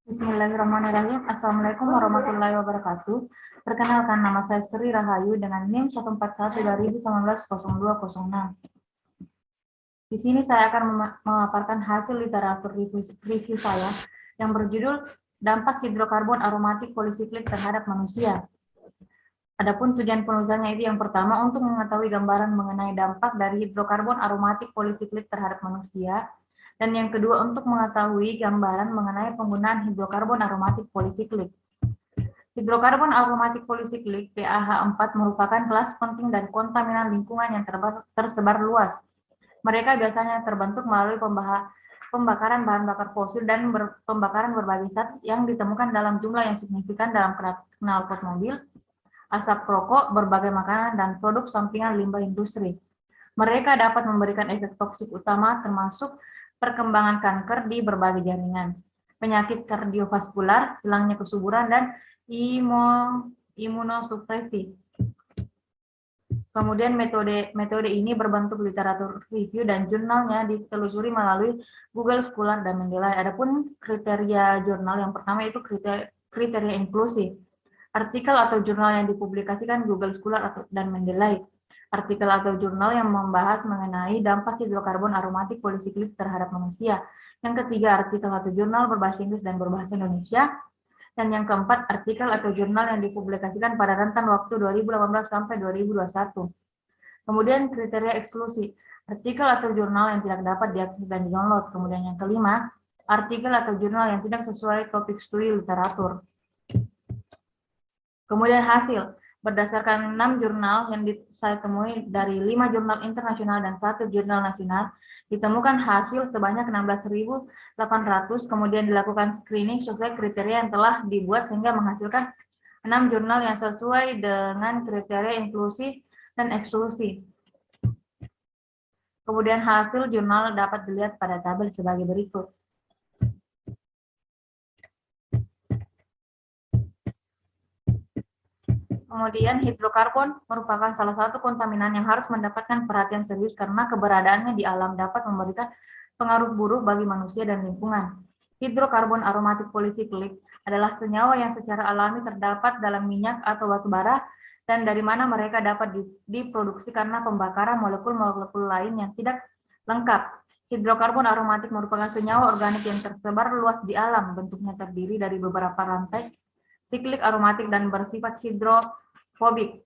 Bismillahirrahmanirrahim. Assalamualaikum warahmatullahi wabarakatuh. Perkenalkan, nama saya Sri Rahayu dengan NIM 141/2019-0206. Di sini saya akan memaparkan hasil literatur review saya yang berjudul Dampak Hidrokarbon Aromatik Polisiklik Terhadap Manusia. Adapun tujuan penulisannya itu yang pertama untuk mengetahui gambaran mengenai dampak dari hidrokarbon aromatik polisiklik terhadap manusia, dan yang kedua untuk mengetahui gambaran mengenai penggunaan hidrokarbon aromatik polisiklik. Hidrokarbon aromatik polisiklik PaH4 merupakan kelas penting dari kontaminan lingkungan yang tersebar luas. Mereka biasanya terbentuk melalui pembakaran bahan bakar fosil dan pembakaran berbagai zat yang ditemukan dalam jumlah yang signifikan dalam knalpot mobil, asap rokok, berbagai makanan, dan produk sampingan limbah industri. Mereka dapat memberikan efek toksik utama termasuk perkembangan kanker di berbagai jaringan, penyakit kardiovaskular, hilangnya kesuburan, dan imunosupresi. Kemudian metode ini berbentuk literatur review dan jurnalnya ditelusuri melalui Google Scholar dan Mendeley. Adapun kriteria jurnal yang pertama itu kriteria inklusif. Artikel atau jurnal yang dipublikasikan Google Scholar dan Mendeley. Artikel atau jurnal yang membahas mengenai dampak hidrokarbon aromatik polisiklik terhadap manusia. Yang ketiga, artikel atau jurnal berbahasa Inggris dan berbahasa Indonesia. Dan yang keempat, artikel atau jurnal yang dipublikasikan pada rentan waktu 2018 sampai 2021. Kemudian kriteria eksklusi, artikel atau jurnal yang tidak dapat diakses dan di-download. Kemudian yang kelima, artikel atau jurnal yang tidak sesuai topik studi literatur. Kemudian hasil, berdasarkan 6 jurnal yang saya temui dari 5 jurnal internasional dan 1 jurnal nasional, ditemukan hasil sebanyak 16.800, kemudian dilakukan screening sesuai kriteria yang telah dibuat sehingga menghasilkan 6 jurnal yang sesuai dengan kriteria inklusi dan eksklusi. Kemudian hasil jurnal dapat dilihat pada tabel sebagai berikut. Kemudian hidrokarbon merupakan salah satu kontaminan yang harus mendapatkan perhatian serius karena keberadaannya di alam dapat memberikan pengaruh buruk bagi manusia dan lingkungan. Hidrokarbon aromatik polisiklik adalah senyawa yang secara alami terdapat dalam minyak atau batu bara dan dari mana mereka dapat diproduksi karena pembakaran molekul-molekul lain yang tidak lengkap. Hidrokarbon aromatik merupakan senyawa organik yang tersebar luas di alam, bentuknya terdiri dari beberapa rantai siklik aromatik dan bersifat hidrofobik.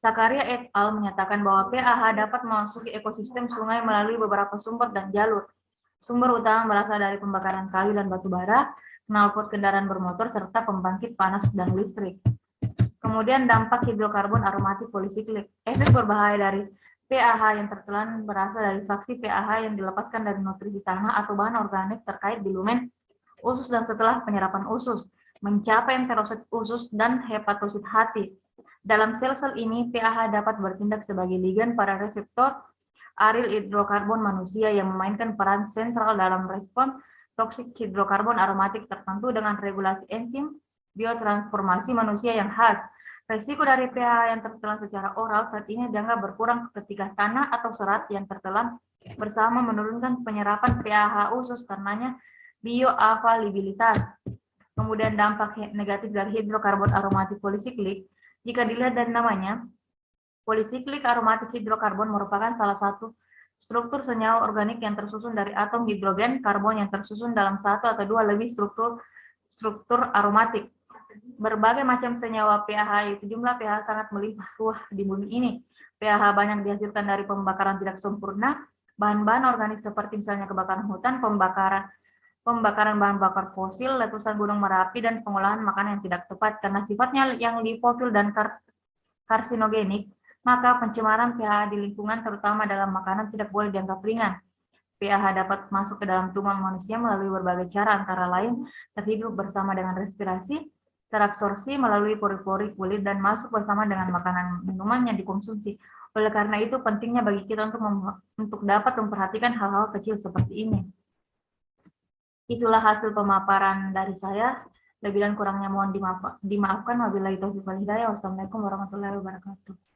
Zakaria et al. Menyatakan bahwa PaH dapat memasuki ekosistem sungai melalui beberapa sumber dan jalur. Sumber utama berasal dari pembakaran kayu dan batu bara, knalpot kendaraan bermotor, serta pembangkit panas dan listrik. Kemudian dampak hidrokarbon aromatik polisiklik. Efek berbahaya dari PaH yang tertelan berasal dari fraksi PaH yang dilepaskan dari nutrisi tanah atau bahan organik terkait di lumen usus dan setelah penyerapan usus, mencapai enterosit usus dan hepatosit hati. Dalam sel-sel ini, PaH dapat bertindak sebagai ligan pada reseptor aril hidrokarbon manusia yang memainkan peran sentral dalam respon toksik hidrokarbon aromatik tertentu dengan regulasi enzim biotransformasi manusia yang khas. Resiko dari PaH yang tertelan secara oral saat ini dianggap berkurang ketika tanah atau serat yang tertelan bersama menurunkan penyerapan PaH usus karenanya bioavailabilitas. Kemudian dampak negatif dari hidrokarbon aromatik polisiklik, jika dilihat dari namanya, polisiklik aromatik hidrokarbon merupakan salah satu struktur senyawa organik yang tersusun dari atom hidrogen karbon yang tersusun dalam satu atau dua lebih struktur aromatik. Berbagai macam senyawa PaH, yaitu jumlah PaH sangat melimpah di bumi ini. PaH banyak dihasilkan dari pembakaran tidak sempurna, bahan-bahan organik seperti misalnya kebakaran hutan, pembakaran bahan bakar fosil, letusan gunung Merapi, dan pengolahan makanan yang tidak tepat. Karena sifatnya yang lipofil dan karsinogenik, maka pencemaran PaH di lingkungan, terutama dalam makanan, tidak boleh dianggap ringan. PaH dapat masuk ke dalam tubuh manusia melalui berbagai cara, antara lain terhidup bersama dengan respirasi, terabsorpsi melalui pori-pori kulit, dan masuk bersama dengan makanan minuman yang dikonsumsi. Oleh karena itu, pentingnya bagi kita untuk dapat memperhatikan hal-hal kecil seperti ini. Itulah hasil pemaparan dari saya. Lebih dan kurangnya mohon dimaafkan. Wabillahi taufiq wal hidayah. Wassalamualaikum warahmatullahi wabarakatuh.